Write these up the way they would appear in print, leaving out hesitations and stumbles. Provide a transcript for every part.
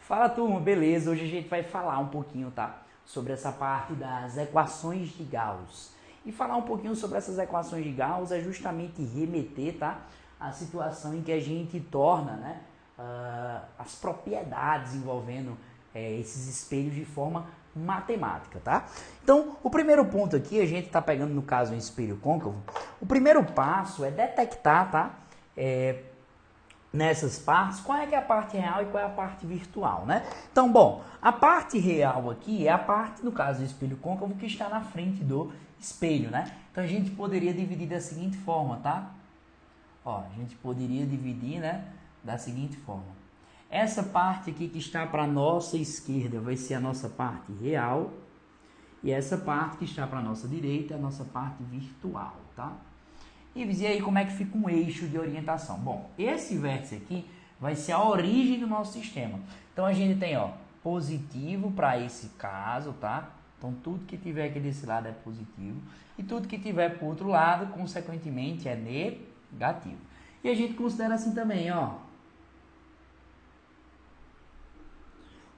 Fala turma, beleza? Hoje a gente vai falar um pouquinho, tá? Sobre essa parte das equações de Gauss. E falar um pouquinho sobre essas equações de Gauss é justamente remeter, tá? A situação em que a gente torna, né? As propriedades envolvendo esses espelhos de forma matemática, tá? Então, o primeiro ponto aqui, a gente tá pegando no caso um espelho côncavo. O primeiro passo é detectar, tá? Nessas partes, qual é que é a parte real e qual é a parte virtual, né? Então, bom, a parte real aqui é a parte, no caso do espelho côncavo, que está na frente do espelho, né? Então, a gente poderia dividir da seguinte forma, tá? Ó, a gente poderia dividir, né, da seguinte forma. Essa parte aqui que está para a nossa esquerda vai ser a nossa parte real e essa parte que está para a nossa direita é a nossa parte virtual, tá? E aí como é que fica um eixo de orientação? Bom, esse vértice aqui vai ser a origem do nosso sistema. Então a gente tem, ó, positivo para esse caso, tá? Então tudo que tiver aqui desse lado é positivo e tudo que tiver para o outro lado, consequentemente, é negativo. E a gente considera assim também, ó,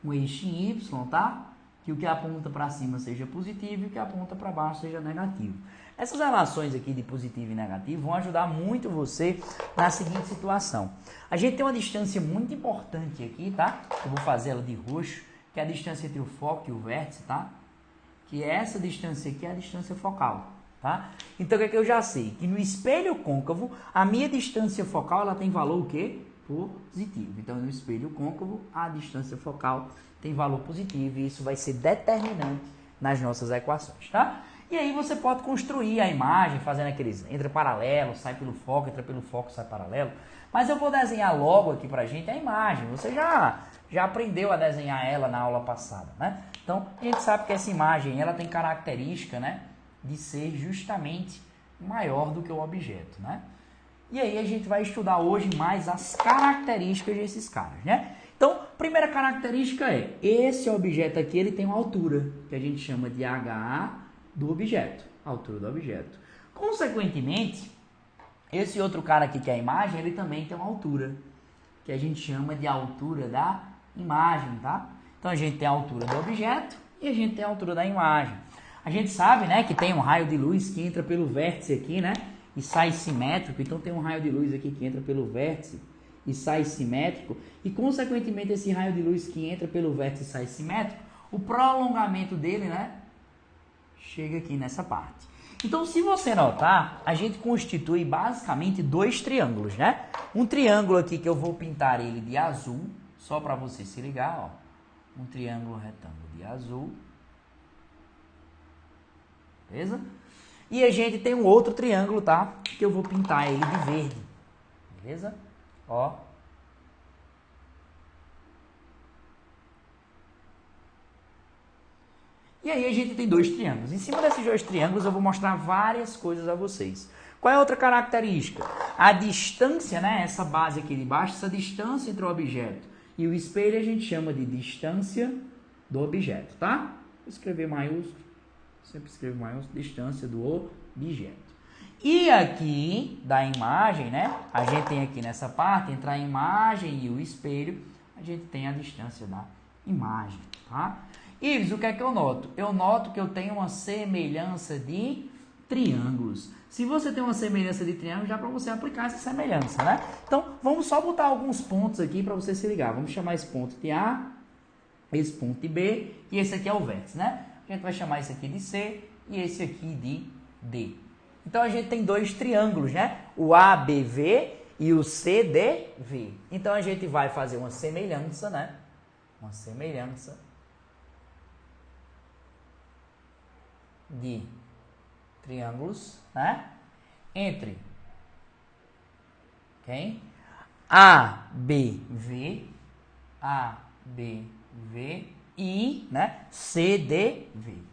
um eixo em Y, tá? Que o que aponta para cima seja positivo e o que aponta para baixo seja negativo. Essas relações aqui de positivo e negativo vão ajudar muito você na seguinte situação. A gente tem uma distância muito importante aqui, tá? Eu vou fazer ela de roxo, que é a distância entre o foco e o vértice, tá? Que é essa distância aqui é a distância focal, tá? Então, o que é que eu já sei? Que no espelho côncavo, a minha distância focal, ela tem valor o quê? Positivo. Então, no espelho côncavo, a distância focal tem valor positivo e isso vai ser determinante nas nossas equações, tá? E aí você pode construir a imagem fazendo aqueles entra paralelo, sai pelo foco, entra pelo foco, sai paralelo. Mas eu vou desenhar logo aqui pra gente a imagem. Você já aprendeu a desenhar ela na aula passada, né? Então, a gente sabe que essa imagem, ela tem característica, né, de ser justamente maior do que o objeto, né? E aí a gente vai estudar hoje mais as características desses caras, né? Então, primeira característica é, esse objeto aqui, ele tem uma altura, que a gente chama de HA do objeto, a altura do objeto. Consequentemente, esse outro cara aqui que é a imagem, ele também tem uma altura, que a gente chama de altura da imagem, tá? Então, a gente tem a altura do objeto e a gente tem a altura da imagem. A gente sabe, né, que tem um raio de luz que entra pelo vértice aqui, né, e sai simétrico. Então, tem um raio de luz aqui que entra pelo vértice e sai simétrico. E, consequentemente, esse raio de luz que entra pelo vértice e sai simétrico, o prolongamento dele, né, chega aqui nessa parte. Então, se você notar, a gente constitui basicamente dois triângulos, né? Um triângulo aqui que eu vou pintar ele de azul, só para você se ligar, ó. Um triângulo retângulo de azul. Beleza? E a gente tem um outro triângulo, tá? Que eu vou pintar ele de verde. Beleza? Ó. E aí a gente tem dois triângulos. Em cima desses dois triângulos eu vou mostrar várias coisas a vocês. Qual é a outra característica? A distância, né? Essa base aqui de baixo, essa distância entre o objeto e o espelho a gente chama de distância do objeto, tá? Vou escrever maiúsculo. Sempre escrevo maiúsculo, distância do objeto. E aqui da imagem, né? A gente tem aqui nessa parte, entre a imagem e o espelho, a gente tem a distância da imagem, tá? Ives, o que é que eu noto? Eu noto que eu tenho uma semelhança de triângulos. Se você tem uma semelhança de triângulos, dá para você aplicar essa semelhança, né? Então, vamos só botar alguns pontos aqui para você se ligar. Vamos chamar esse ponto de A, esse ponto de B, e esse aqui é o vértice, né? A gente vai chamar esse aqui de C e esse aqui de D. Então, a gente tem dois triângulos, né? O ABV e o CDV. Então, a gente vai fazer uma semelhança, né? Uma semelhança de triângulos, né? Entre quem? ABV e, né, CDV.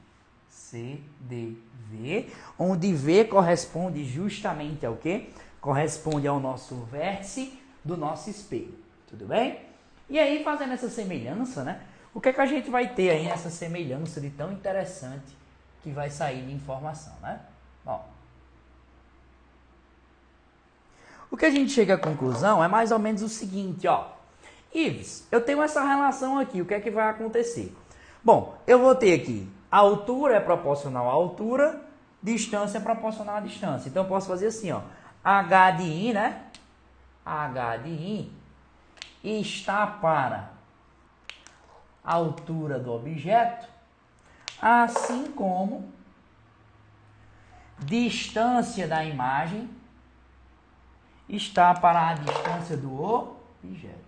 CDV, onde V corresponde justamente ao quê? Corresponde ao nosso vértice do nosso espelho. Tudo bem? E aí, fazendo essa semelhança, né? O que é que a gente vai ter aí nessa semelhança de tão interessante que vai sair de informação, né? Bom, o que a gente chega à conclusão é mais ou menos o seguinte, ó. Ives, eu tenho essa relação aqui, o que é que vai acontecer? Bom, eu vou ter aqui, a altura é proporcional à altura, distância é proporcional à distância. Então, eu posso fazer assim, ó, H de I, né? H de I está para a altura do objeto, assim como distância da imagem está para a distância do objeto.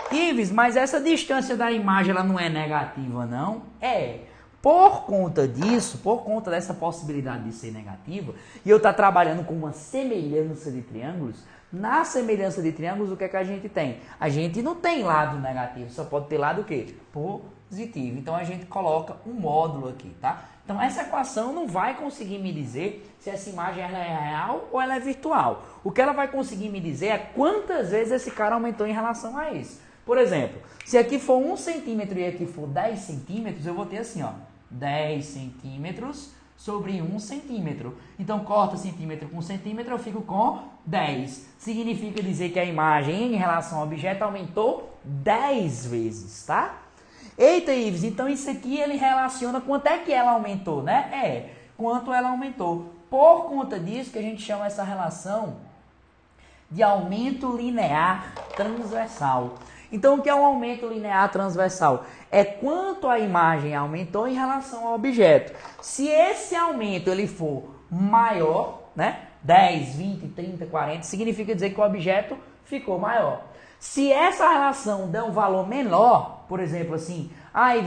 Ives, mas essa distância da imagem ela não é negativa, não? É. Por conta disso, por conta dessa possibilidade de ser negativa, e eu estar trabalhando com uma semelhança de triângulos, na semelhança de triângulos, o que é que a gente tem? A gente não tem lado negativo, só pode ter lado o quê? Positivo. Então, a gente coloca um módulo aqui, tá? Então, essa equação não vai conseguir me dizer se essa imagem ela é real ou ela é virtual. O que ela vai conseguir me dizer é quantas vezes esse cara aumentou em relação a isso. Por exemplo, se aqui for 1 centímetro e aqui for 10 centímetros, eu vou ter assim, ó, 10 centímetros sobre 1 centímetro. Então, corta centímetro com centímetro, eu fico com 10. Significa dizer que a imagem em relação ao objeto aumentou 10 vezes, tá? Eita, Ives, então isso aqui ele relaciona quanto é que ela aumentou, né? É, quanto ela aumentou. Por conta disso que a gente chama essa relação de aumento linear transversal. Então, o que é um aumento linear transversal? É quanto a imagem aumentou em relação ao objeto. Se esse aumento ele for maior, né? 10, 20, 30, 40, significa dizer que o objeto ficou maior. Se essa relação der um valor menor, por exemplo assim,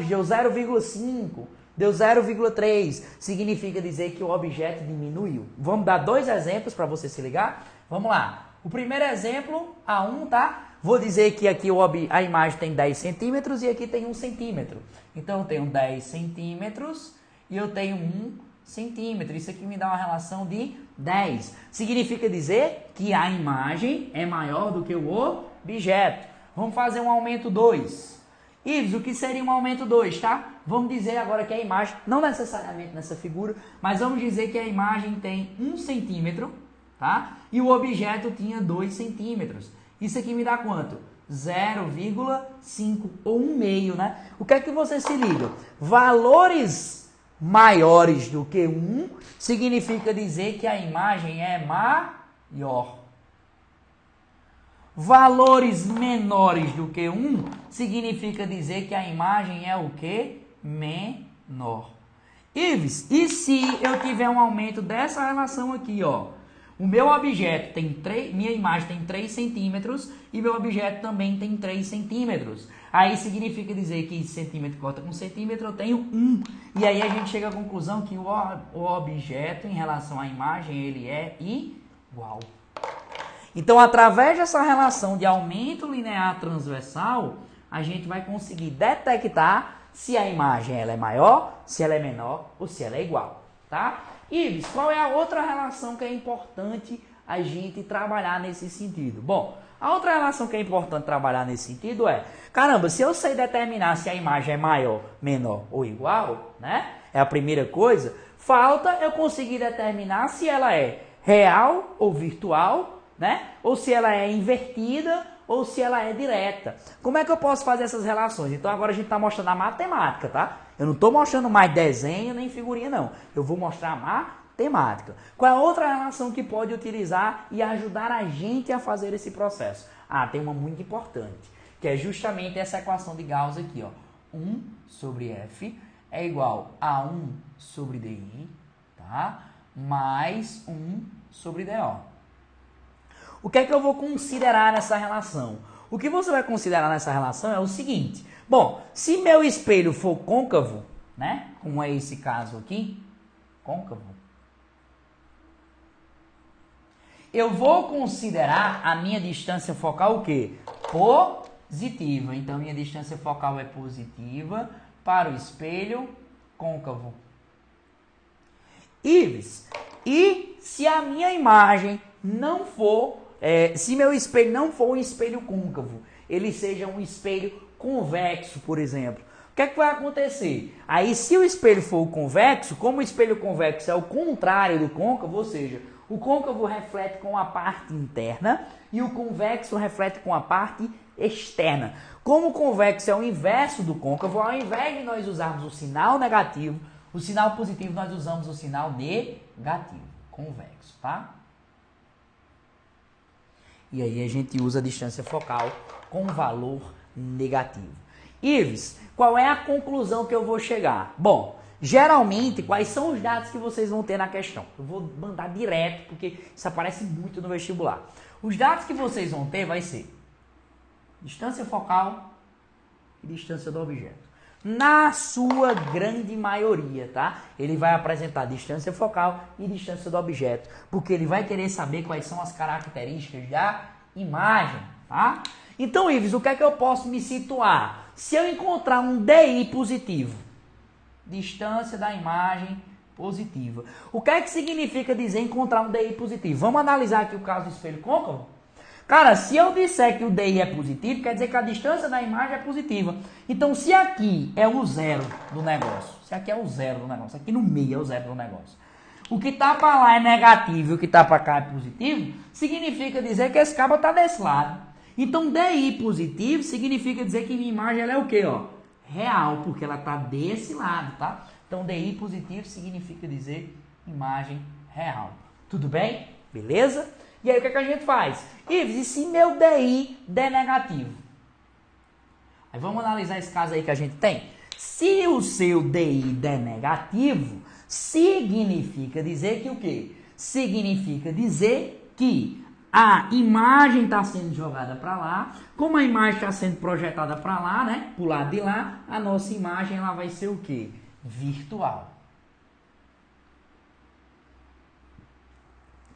deu 0,5, deu 0,3, significa dizer que o objeto diminuiu. Vamos dar 2 exemplos para você se ligar? Vamos lá. O primeiro exemplo, A1, tá? Vou dizer que aqui a imagem tem 10 centímetros e aqui tem 1 centímetro. Então, eu tenho 10 centímetros e eu tenho 1 centímetro. Isso aqui me dá uma relação de 10. Significa dizer que a imagem é maior do que o objeto. Vamos fazer um aumento 2. Ives, o que seria um aumento 2, tá? Vamos dizer agora que a imagem, não necessariamente nessa figura, mas vamos dizer que a imagem tem 1 centímetro, tá? E o objeto tinha 2 centímetros. Isso aqui me dá quanto? 0,5 ou 1,5, né? O que é que você se liga? Valores maiores do que 1 significa dizer que a imagem é maior. Valores menores do que 1 significa dizer que a imagem é o quê? Menor. Ives, e se eu tiver um aumento dessa relação aqui, ó? O meu objeto tem minha imagem tem 3 centímetros e meu objeto também tem 3 centímetros. Aí significa dizer que centímetro corta com centímetro, eu tenho 1. E aí a gente chega à conclusão que o objeto em relação à imagem, ele é igual. Então, através dessa relação de aumento linear transversal, a gente vai conseguir detectar se a imagem ela é maior, se ela é menor ou se ela é igual, tá? Ives, qual é a outra relação que é importante a gente trabalhar nesse sentido? Bom, a outra relação que é importante trabalhar nesse sentido é, caramba, se eu sei determinar se a imagem é maior, menor ou igual, né? É a primeira coisa. Falta eu conseguir determinar se ela é real ou virtual, né? Ou se ela é invertida ou se ela é direta. Como é que eu posso fazer essas relações? Então agora a gente está mostrando a matemática, tá? Eu não estou mostrando mais desenho nem figurinha, não. Eu vou mostrar a matemática. Qual é a outra relação que pode utilizar e ajudar a gente a fazer esse processo? Tem uma muito importante, que é justamente essa equação de Gauss aqui, ó. 1 sobre F é igual a 1 sobre DI, tá? Mais 1 sobre DO. O que é que eu vou considerar nessa relação? O que você vai considerar nessa relação é o seguinte. Bom, se meu espelho for côncavo, né? Como é esse caso aqui, côncavo. Eu vou considerar a minha distância focal o quê? Positiva. Então, minha distância focal é positiva para o espelho côncavo. Ives, e se a minha imagem não for... se meu espelho não for um espelho côncavo, ele seja um espelho convexo, por exemplo, o que é que vai acontecer? Aí, se o espelho for convexo, como o espelho convexo é o contrário do côncavo, ou seja, O côncavo reflete com a parte interna e o convexo reflete com a parte externa. Como o convexo é o inverso do côncavo, ao invés de nós usarmos o sinal negativo, o sinal positivo, nós usamos o sinal negativo, convexo, tá? E aí a gente usa a distância focal com valor negativo. Ives, qual é a conclusão que eu vou chegar? Bom, geralmente, quais são os dados que vocês vão ter na questão? Eu vou mandar direto, porque isso aparece muito no vestibular. Os dados que vocês vão ter vai ser distância focal e distância do objeto. Na sua grande maioria, tá? Ele vai apresentar distância focal e distância do objeto, porque ele vai querer saber quais são as características da imagem, tá? Então, Ives, o que é que eu posso me situar? Se eu encontrar um DI positivo, distância da imagem positiva. O que é que significa dizer encontrar um DI positivo? Vamos analisar aqui o caso do espelho côncavo? Cara, se eu disser que o DI é positivo, quer dizer que a distância da imagem é positiva. Então, se aqui é o zero do negócio, se aqui é o zero do negócio, aqui no meio é o zero do negócio, o que está para lá é negativo e o que está para cá é positivo, significa dizer que esse cabo está desse lado. Então, DI positivo significa dizer que minha imagem ela é o quê? Ó? Real, porque ela está desse lado, tá? Então, DI positivo significa dizer imagem real. Tudo bem? Beleza? E aí, o que a gente faz? Ives, e se meu DI der negativo? Aí, vamos analisar esse caso aí que a gente tem. Se o seu DI der negativo, significa dizer que o quê? Significa dizer que a imagem está sendo jogada para lá. Como a imagem está sendo projetada para lá, né? Para o lado de lá, a nossa imagem ela vai ser o quê? Virtual.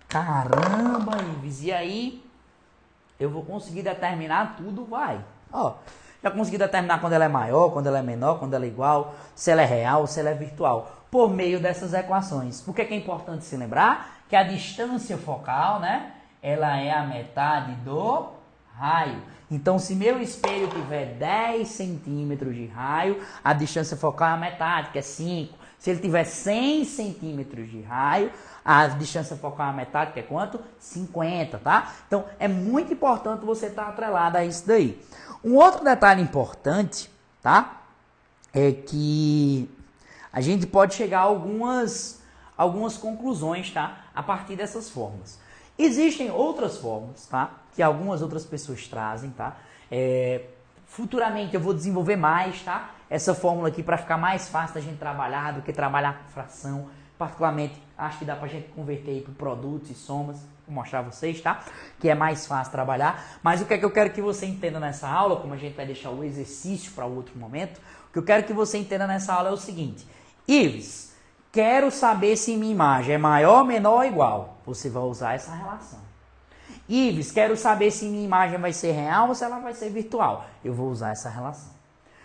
Caramba, Ives, e aí eu vou conseguir determinar tudo, vai. Ó, já consegui determinar quando ela é maior, quando ela é menor, quando ela é igual, se ela é real, se ela é virtual, por meio dessas equações. Por que é importante se lembrar? Que a distância focal, né, ela é a metade do raio. Então, se meu espelho tiver 10 centímetros de raio, a distância focal é a metade, que é 5. Se ele tiver 100 centímetros de raio, a distância focal é a metade, que é quanto? 50, tá? Então, é muito importante você estar atrelado a isso daí. Um outro detalhe importante, tá? É que a gente pode chegar a algumas conclusões, tá? A partir dessas fórmulas. Existem outras fórmulas, tá? Que algumas outras pessoas trazem, tá? Futuramente eu vou desenvolver mais, tá? Essa fórmula aqui para ficar mais fácil da gente trabalhar do que trabalhar com fração. Particularmente, acho que dá pra gente converter aí para produtos e somas. Vou mostrar a vocês, tá? Que é mais fácil trabalhar. Mas o que é que eu quero que você entenda nessa aula, como a gente vai deixar o exercício para outro momento, o que eu quero que você entenda nessa aula é o seguinte. Ives, quero saber se minha imagem é maior, menor ou igual. Você vai usar essa relação. Ives, quero saber se minha imagem vai ser real ou se ela vai ser virtual. Eu vou usar essa relação.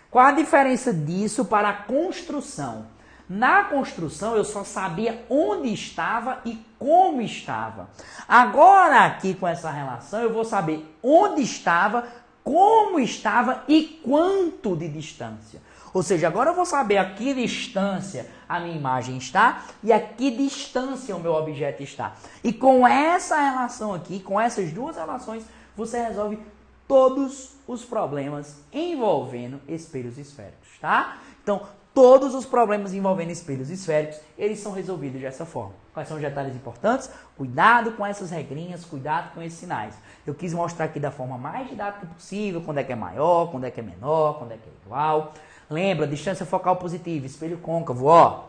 Qual a diferença disso para a construção? Na construção eu só sabia onde estava e como estava. Agora aqui com essa relação eu vou saber onde estava, como estava e quanto de distância. Ou seja, agora eu vou saber a que distância a minha imagem está e a que distância o meu objeto está. E com essa relação aqui, com essas duas relações, você resolve todos os problemas envolvendo espelhos esféricos, tá? Então, todos os problemas envolvendo espelhos esféricos, eles são resolvidos dessa forma. Quais são os detalhes importantes? Cuidado com essas regrinhas, cuidado com esses sinais. Eu quis mostrar aqui da forma mais didática possível, quando é que é maior, quando é que é menor, quando é que é igual. Lembra, distância focal positiva, espelho côncavo, ó.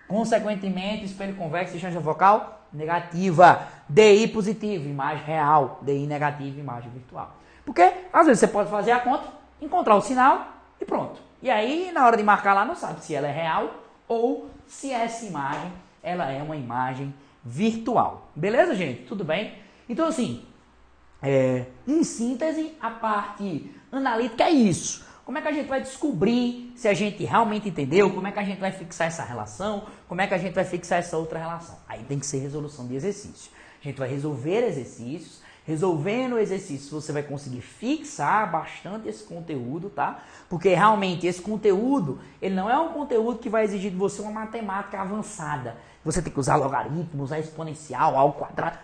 Consequentemente, espelho convexo, distância focal negativa. DI positivo, imagem real. DI negativa, imagem virtual. Porque, às vezes, você pode fazer a conta, encontrar o sinal e pronto. E aí, na hora de marcar lá, não sabe se ela é real ou se essa imagem, ela é uma imagem virtual. Beleza, gente? Tudo bem? Então, assim, em síntese, a parte analítica é isso. Como é que a gente vai descobrir se a gente realmente entendeu? Como é que a gente vai fixar essa relação? Como é que a gente vai fixar essa outra relação? Aí tem que ser resolução de exercícios. A gente vai resolver exercícios, Resolvendo o exercício, você vai conseguir fixar bastante esse conteúdo, tá? Porque realmente esse conteúdo, ele não é um conteúdo que vai exigir de você uma matemática avançada. Você tem que usar logaritmo, usar exponencial, ao quadrado.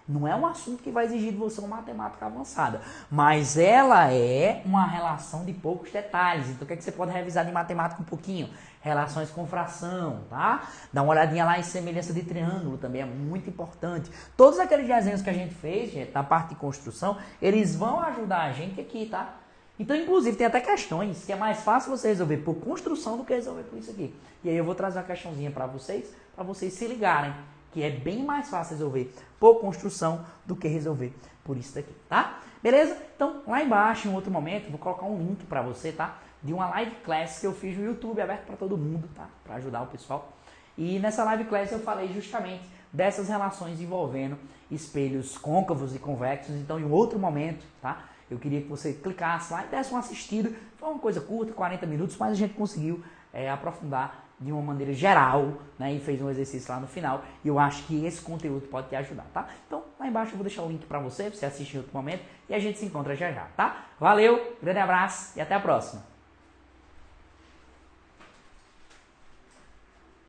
Não é um assunto que vai exigir de você uma matemática avançada, mas ela é uma relação de poucos detalhes. Então, o que é que você pode revisar de matemática um pouquinho? Relações com fração, tá? Dá uma olhadinha lá em semelhança de triângulo, também é muito importante. Todos aqueles desenhos que a gente fez, gente, na parte de construção, eles vão ajudar a gente aqui, tá? Então, inclusive, tem até questões que é mais fácil você resolver por construção do que resolver por isso aqui. E aí eu vou trazer uma questãozinha para vocês se ligarem, que é bem mais fácil resolver por construção do que resolver por isso daqui, tá? Beleza? Então, lá embaixo, em outro momento, vou colocar um link para você, tá? De uma live class que eu fiz no YouTube, aberto para todo mundo, tá? Para ajudar o pessoal. E nessa live class eu falei justamente dessas relações envolvendo espelhos côncavos e convexos. Então, em outro momento, tá? Eu queria que você clicasse lá e desse uma assistida. Foi uma coisa curta, 40 minutos, mas a gente conseguiu aprofundar de uma maneira geral, né, e fez um exercício lá no final, e eu acho que esse conteúdo pode te ajudar, tá? Então, lá embaixo eu vou deixar o link para você assistir em outro momento, e a gente se encontra já já, tá? Valeu, grande abraço e até a próxima!